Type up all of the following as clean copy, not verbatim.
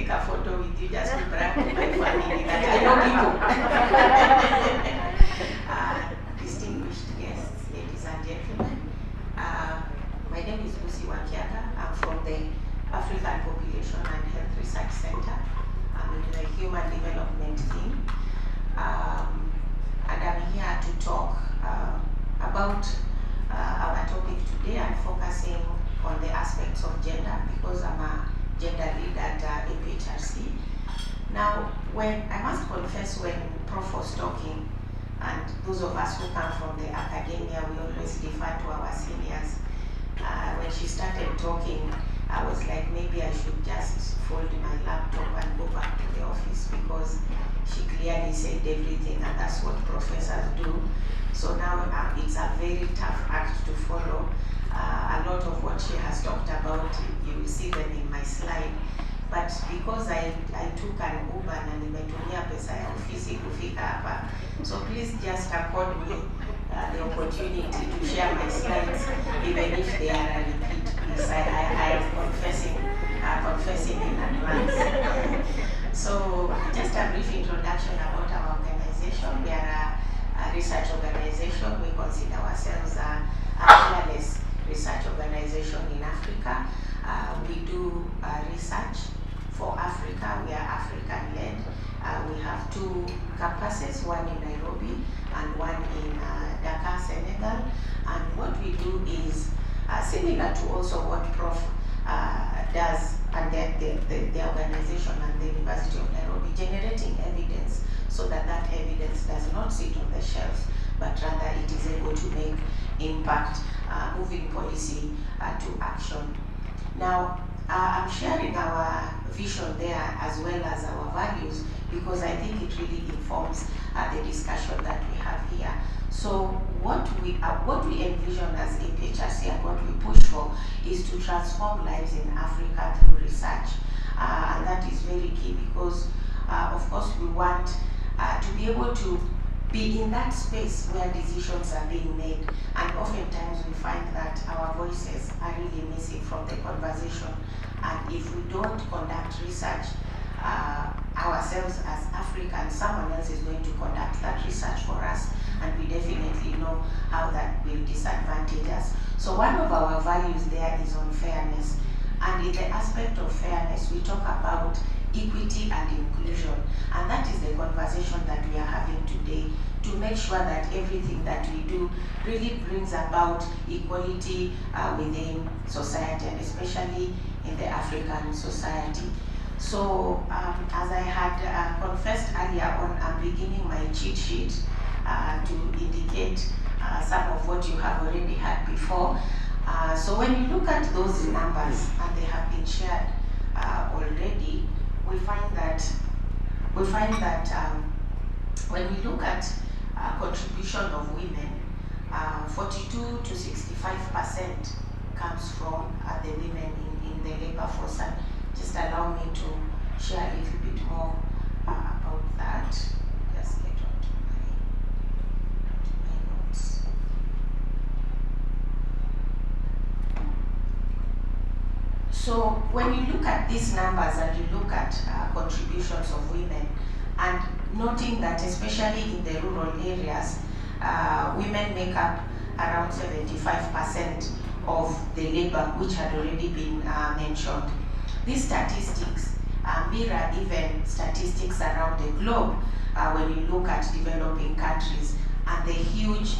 take a photo with you just to brag to my family that I know people. Distinguished guests, ladies and gentlemen, my name is Wakiaga. I'm from the African Population and Health Research Center. I'm in the Human Development team. And I'm here to talk about our topic today and focusing on the aspects of gender because I'm a gender lead at FHRC. Now, I must confess, when Prof was talking, and those of us who come from the academia, we always defer to our seniors. When she started talking, I was like, maybe I should just fold my laptop and go back to the office because she clearly said everything, and that's what professors do. So now it's a very tough act to follow. A lot of what she has talked about, you will see them in my slide. But because I took an Uber na nimetumia pesa ya ofisi kufika hapa, so please just accord me the opportunity to share my slides, even if they are a repeat, please. I am confessing in advance. So just a brief introduction about our organization. We are a research organization. We consider ourselves a fearless research organization in Africa. We do research for Africa. We are African-led. We have two campuses, one in Nairobi and one in Dakar, Senegal. And what we do is similar to also what Prof does and the organization and the University of Nairobi, generating evidence so that that evidence does not sit on the shelf, but rather it is able to make impact, moving policy to action. Now, I'm sharing our vision there as well as our values because I think it really informs the discussion that we have here. So what we envision as FHRC and what we push for is to transform lives in Africa through research. And that is very key because, of course, we want to be able to be in that space where decisions are being made. And oftentimes we find that our voices are really missing from the conversation. And if we don't conduct research ourselves as Africans, someone else is going to conduct that research for us. And we definitely know how that will disadvantage us. So one of our values there is on fairness. And in the aspect of fairness, we talk about equity and inclusion. And that is the conversation that we are having today, to make sure that everything that we do really brings about equality within society, and especially in the African society. So as I had confessed earlier on, I'm beginning my cheat sheet to indicate some of what you have already had before. So when you look at those numbers, and they have been shared already, we find that when we look at contribution of women, 42 to 65% comes from the women in the labor force. And just allow me to share a little bit more about that. Just get on to my notes. So when you look at these numbers and you look at contributions of women, and noting that especially in the rural areas, women make up around 75% of the labor, which had already been mentioned. These statistics mirror even statistics around the globe when you look at developing countries and the huge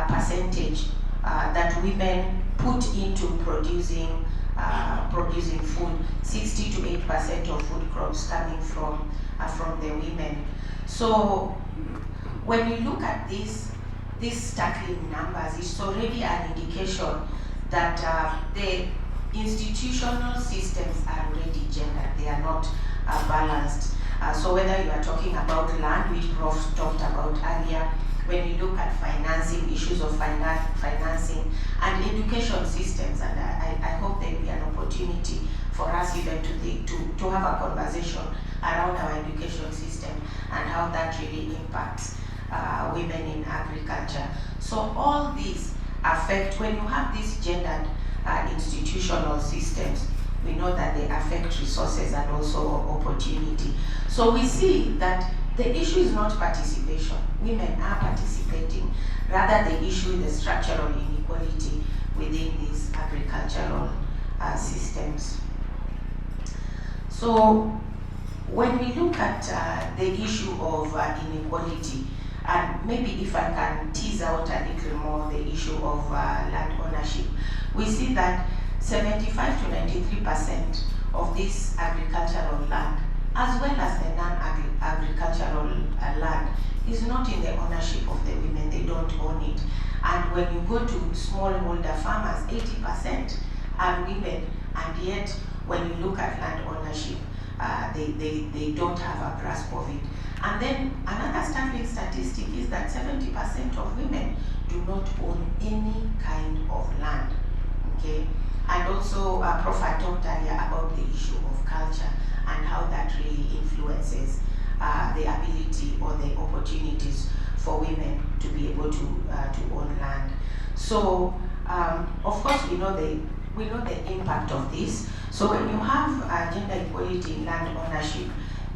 percentage that women put into producing food. 60 to 8% of food crops coming from the women. So when you look at these staggering numbers, it's already an indication that the institutional systems are already gendered. They are not balanced. So whether you are talking about land, which Prof talked about earlier, when you look at financing, issues of financing, and education systems, and I hope there will be an opportunity for us even to have a conversation around our education system and how that really impacts women in agriculture. So all these affect, when you have these gendered institutional systems, we know that they affect resources and also opportunity. So we see that the issue is not participation. Women are participating. Rather, the issue is the structural inequality within these agricultural systems. So when we look at the issue of inequality, and maybe if I can tease out a little more the issue of land ownership, we see that 75 to 93% of this agricultural land, as well as the non-agricultural land, is not in the ownership of the women. They don't own it. And when you go to smallholder farmers, 80% are women, and yet when you look at land ownership, they don't have a grasp of it. And then another startling statistic is that 70% of women do not own any kind of land. Okay, and also Prof had talked earlier about the issue of culture and how that really influences the ability or the opportunities for women to be able to own land. So of course we know the impact of this. So when you have gender equality in land ownership,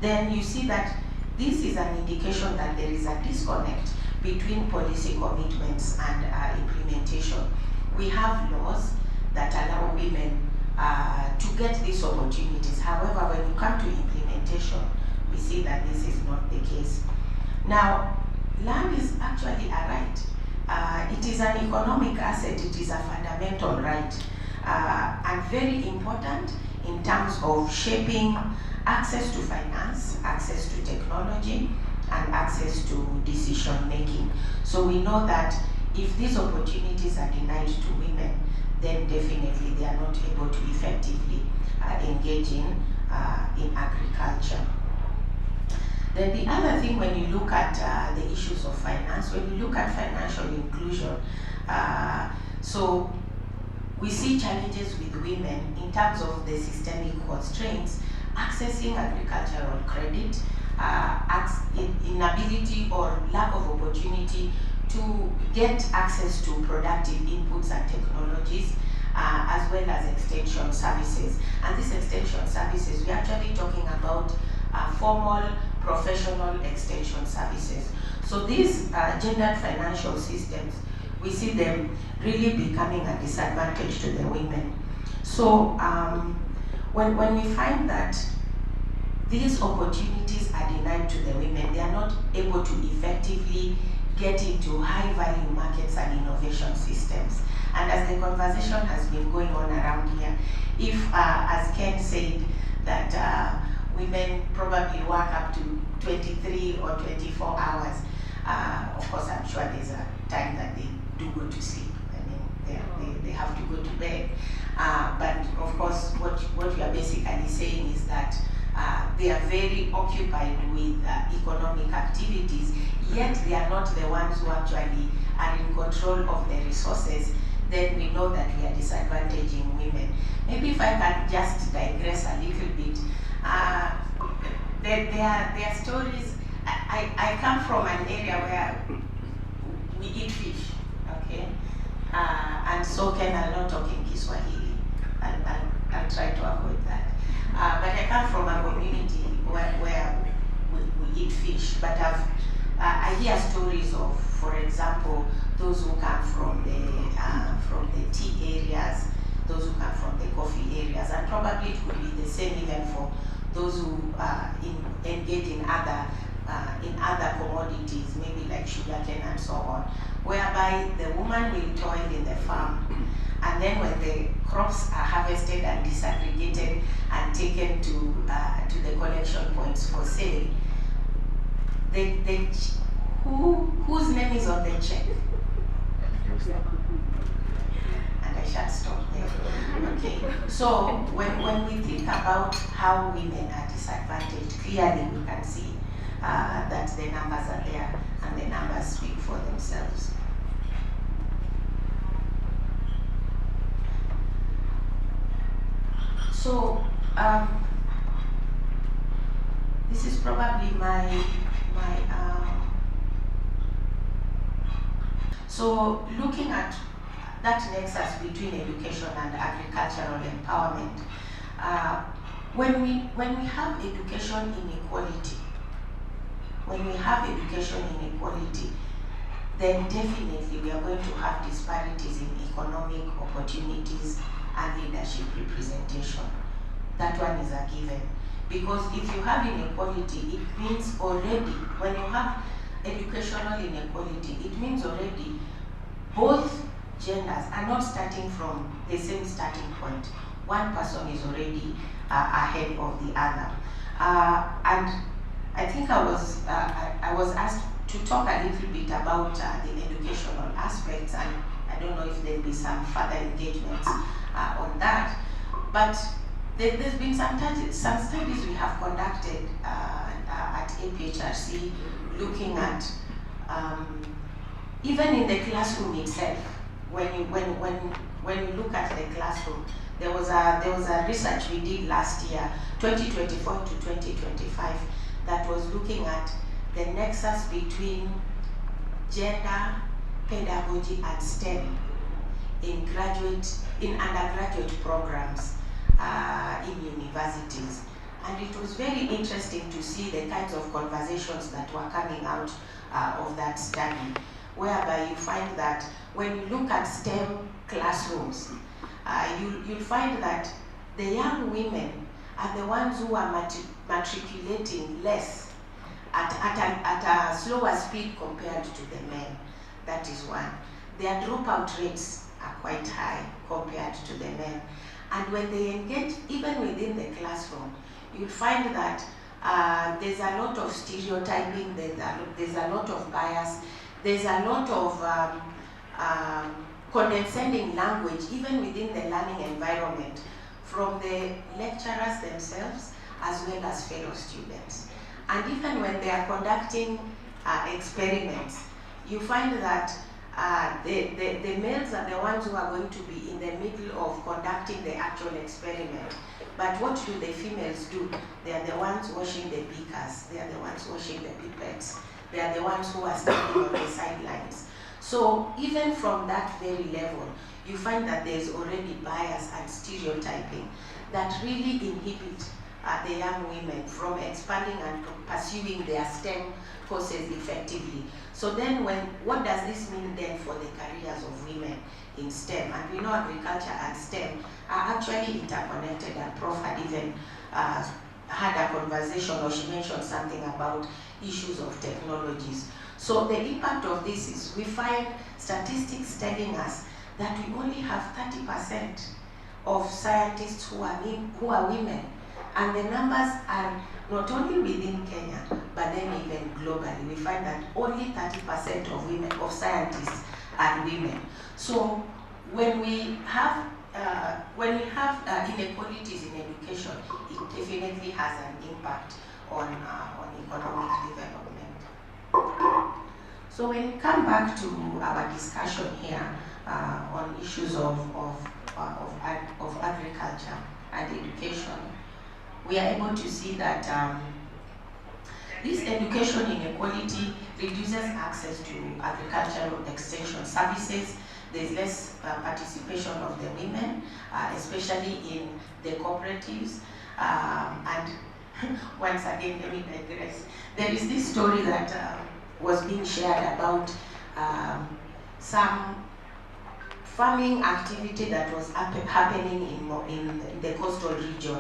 then you see that this is an indication that there is a disconnect between policy commitments and implementation. We have laws that allow women to get these opportunities. However, when you come to implementation, we see that this is not the case. Now, land is actually a right. It is an economic asset. It is a fundamental right, and very important in terms of shaping access to finance, access to technology, and access to decision making. So we know that if these opportunities are denied to women, then definitely they are not able to effectively engage in agriculture. Then the other thing, when you look at the issues of finance, when you look at financial inclusion, so we see challenges with women in terms of the systemic constraints, accessing agricultural credit, inability or lack of opportunity to get access to productive inputs and technologies, as well as extension services. And these extension services, we're actually talking about formal professional extension services. So these gendered financial systems, we see them really becoming a disadvantage to the women. So when we find that these opportunities are denied to the women, they are not able to effectively get into high value markets and innovation systems. And as the conversation has been going on around here, if as Ken said that women probably work up to 23 or 24 hours, of course I'm sure there's a time that they do go to sleep. I mean, they have to go to bed. But of course what we are basically saying is that they are very occupied with economic activities, yet they are not the ones who actually are in control of the resources. Then we know that we are disadvantaging women. Maybe if I can just digress a little bit, there are stories. I come from an area where we eat fish, okay? And so Ken, I'm not talking Kiswahili. I'll try to avoid that. But I come from a community where we eat fish, but I hear stories of, for example, those who come from the tea areas, those who come from the coffee areas, and probably it could be the same even for those who engage in other commodities, maybe like sugarcane and so on, whereby the woman will toil in the farm, and then when the crops are harvested and disaggregated and taken to the collection points for sale, whose name is on the check? And I shall stop there. Okay. So when we think about how women are disadvantaged, clearly we can see that the numbers are there and the numbers speak for themselves. So this is probably my so looking at that nexus between education and agricultural empowerment, When we have education inequality, then definitely we are going to have disparities in economic opportunities and leadership representation. That one is a given. Because if you have inequality, it means already, when you have educational inequality, it means already both genders are not starting from the same starting point. One person is already ahead of the other. And I think I was asked to talk a little bit about the educational aspects, and I don't know if there'll be some further engagements on that. But there's been some studies we have conducted at APHRC looking at even in the classroom itself. When you look at the classroom, there was a research we did last year, 2024 to 2025, that was looking at the nexus between gender, pedagogy, and STEM in undergraduate programs in universities. And it was very interesting to see the kinds of conversations that were coming out of that study, whereby you find that when you look at STEM classrooms, you'll find that the young women are the ones who are matriculating less at a slower speed compared to the men. That is one. Their dropout rates are quite high compared to the men. And when they engage, even within the classroom, you'll find that there's a lot of stereotyping, there's a lot of bias, there's a lot of condescending language, even within the learning environment, from the lecturers themselves as well as fellow students. And even when they are conducting experiments, you find that the males are the ones who are going to be in the middle of conducting the actual experiment. But what do the females do? They are the ones washing the beakers, they are the ones washing the pipettes, they are the ones who are standing on the sidelines. So even from that very level, you find that there's already bias and stereotyping that really inhibit the young women from expanding and pursuing their STEM courses effectively. So then what does this mean then for the careers of women in STEM? And we know agriculture and STEM are actually interconnected, and Prof had even had a conversation, or she mentioned something about issues of technologies. So the impact of this is we find statistics telling us that we only have 30% of scientists who are women. And the numbers are not only within Kenya, but then even globally. We find that only 30% of scientists are women. So when we have inequalities in education, it definitely has an impact on economic development. So when we come back to our discussion here on issues of agriculture and education, we are able to see that this education inequality reduces access to agricultural extension services. There's less participation of the women, especially in the cooperatives. And once again, let me digress. There is this story that was being shared about some farming activity that was happening in the coastal region.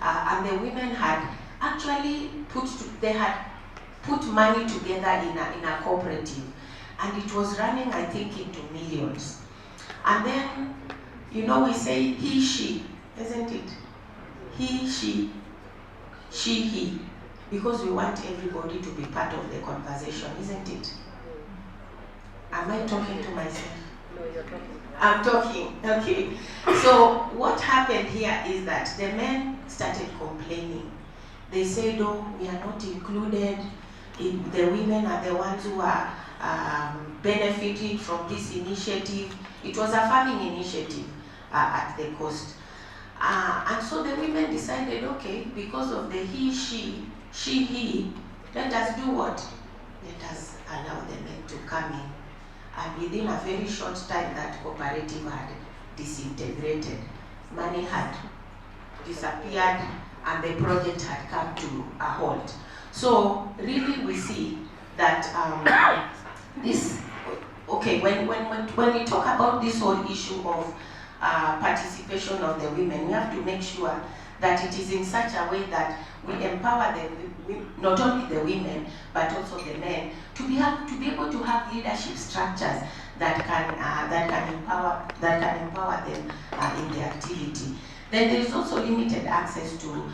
And the women had actually put money together in a cooperative, and it was running, I think, into millions. And then, we say he, she, isn't it? He, she, he, because we want everybody to be part of the conversation, isn't it? Am I talking to myself? No, you're talking. I'm talking, okay. So what happened here is that the men started complaining. They said, oh, we are not included. The women are the ones who are benefiting from this initiative. It was a farming initiative at the coast. And so the women decided, okay, because of the he, she, he, let us do what? Let us allow the men to come in. And within a very short time, that cooperative had disintegrated. Money had disappeared and the project had come to a halt. So really we see that when we talk about this whole issue of participation of the women, we have to make sure that it is in such a way that we empower not only the women but also the men to be able to have leadership structures that can empower them in their activity. Then there is also limited access to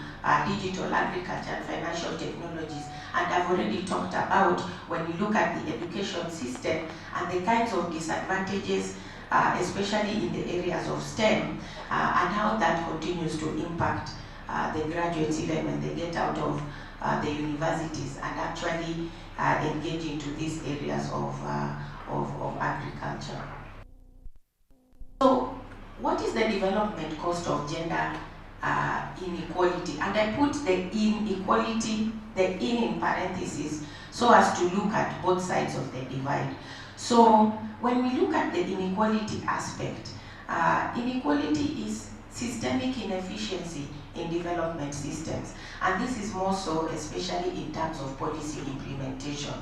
digital agriculture and financial technologies. And I've already talked about when you look at the education system and the kinds of disadvantages, especially in the areas of STEM, and how that continues to impact the graduates even when they get out of the universities and actually engage into these areas of agriculture. So, what is the development cost of gender inequality? And I put the inequality, the in parentheses, so as to look at both sides of the divide. So, when we look at the inequality aspect, inequality is systemic inefficiency in development systems. And this is more so especially in terms of policy implementation.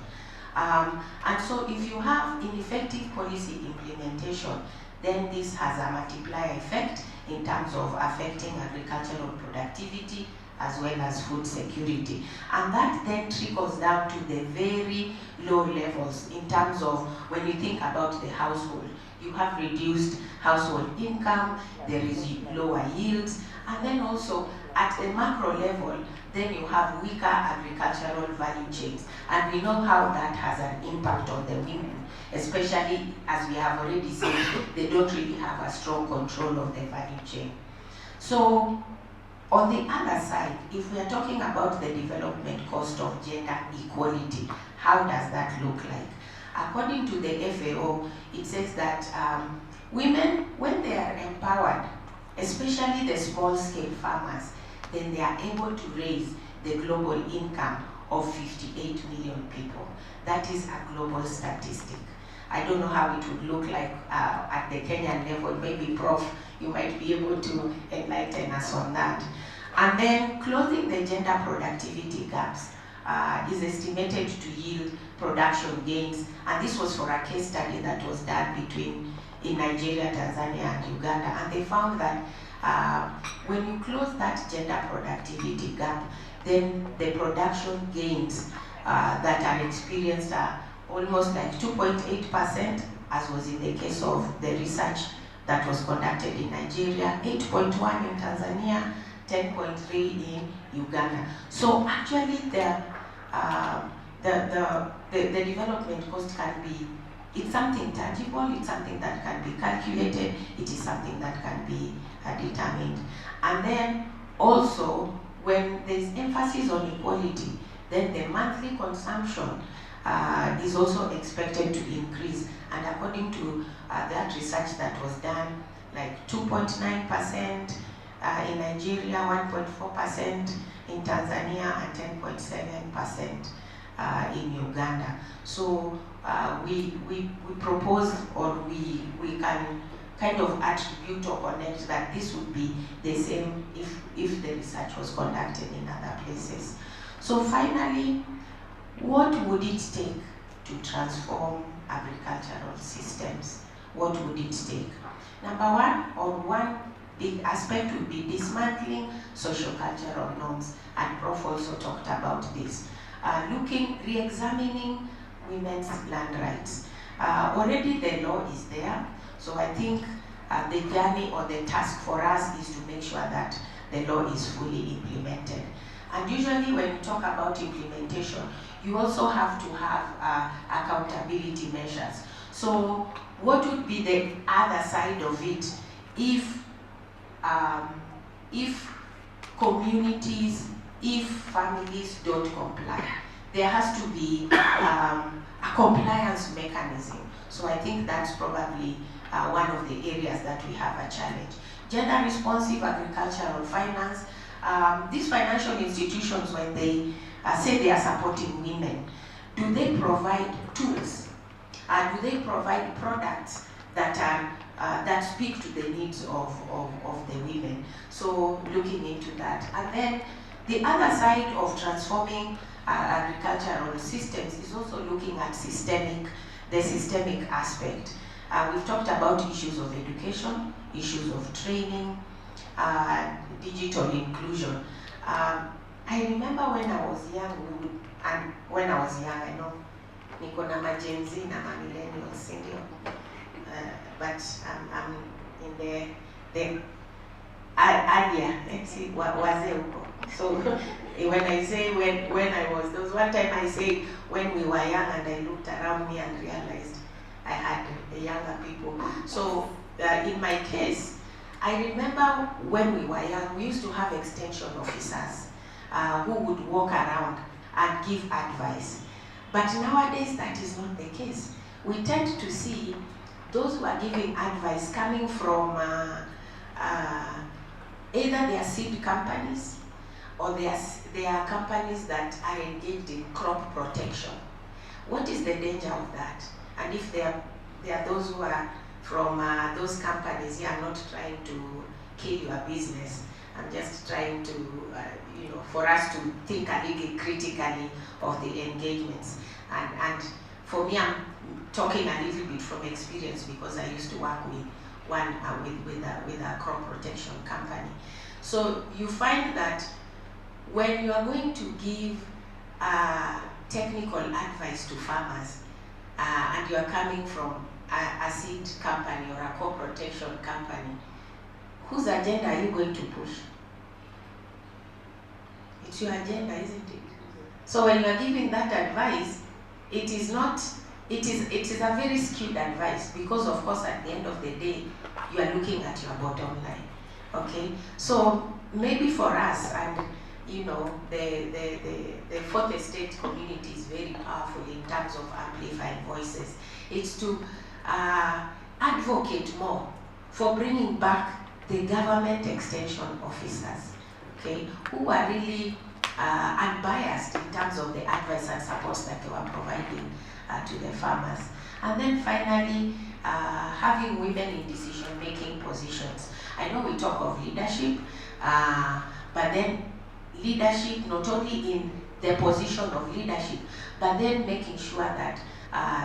And so if you have ineffective policy implementation, then this has a multiplier effect in terms of affecting agricultural productivity as well as food security. And that then trickles down to the very low levels in terms of when you think about the household. You have reduced household income, there is lower yields, and then also at the macro level, then you have weaker agricultural value chains. And we know how that has an impact on the women, especially as we have already said, they don't really have a strong control of the value chain. So, on the other side, if we are talking about the development cost of gender equality, how does that look like? According to the FAO, it says that women, when they are empowered, especially the small-scale farmers, then they are able to raise the global income of 58 million people. That is a global statistic. I don't know how it would look like at the Kenyan level. Maybe, Prof, you might be able to enlighten us on that. And then closing the gender productivity gaps is estimated to yield production gains. And this was for a case study that was done in Nigeria, Tanzania, and Uganda. And they found that when you close that gender productivity gap, then the production gains that are experienced are almost like 2.8%, as was in the case of the research that was conducted in Nigeria, 8.1 in Tanzania, 10.3 in Uganda. So actually the development cost can be, it's something tangible, it's something that can be calculated, it is something that can be determined. And then also, when there's emphasis on equality, then the monthly consumption is also expected to increase. And according to that research that was done, like 2.9% in Nigeria, 1.4% in Tanzania, and 10.7% in Uganda. So we propose, or we can kind of attribute or connect that this would be the same if the research was conducted in other places. So finally, what would it take to transform agricultural systems? What would it take? Number one big aspect would be dismantling socio-cultural norms, and Prof also talked about this. Re-examining women's land rights. Already the law is there, so I think the journey or the task for us is to make sure that the law is fully implemented. And usually when you talk about implementation, you also have to have accountability measures. So what would be the other side of it if communities, if families don't comply? There has to be a compliance mechanism. So I think that's probably one of the areas that we have a challenge. Gender responsive agricultural finance. These financial institutions, when they say they are supporting women, do they provide tools? Do they provide products that are that speak to the needs of the women. So looking into that. And then the other side of transforming agricultural systems is also looking at the systemic aspect. We've talked about issues of education, issues of training, digital inclusion. I remember when I was young, I know niko na Gen Z na millennials, but I'm in the earlier, let's see, wazee huko. So when I say when I was, there was one time I said when we were young, and I looked around me and realized I had younger people. So in my case, I remember when we were young, we used to have extension officers who would walk around and give advice. But nowadays, that is not the case. We tend to see those who are giving advice coming from either they are seed companies or they are companies that are engaged in crop protection. What is the danger of that? And if there are those who are from those companies, I'm not trying to kill your business. I'm just trying to, for us to think a little critically of the engagements. And for me, I'm talking a little bit from experience because I used to work with with a crop protection company. So you find that when you are going to give technical advice to farmers, and you are coming from a seed company or a crop protection company, whose agenda are you going to push? It's your agenda, isn't it? So when you are giving that advice, it is a very skewed advice, because of course at the end of the day, you are looking at your bottom line. Okay? So maybe for us, and the fourth estate community is very powerful in terms of amplifying voices. It's to advocate more for bringing back the government extension officers, okay, who are really unbiased in terms of the advice and support that they were providing to the farmers. And then finally, having women in decision-making positions. I know we talk of leadership, but then leadership not only in the position of leadership, but then making sure that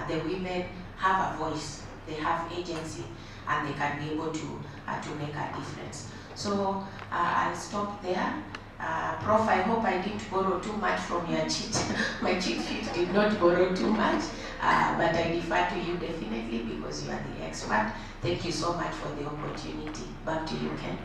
the women have a voice, they have agency, and they can be able to make a difference. So I'll stop there. Prof, I hope I didn't borrow too much from your cheat. My cheat sheet did not borrow too much, but I defer to you definitely because you are the expert. Thank you so much for the opportunity. Back to you, Ken.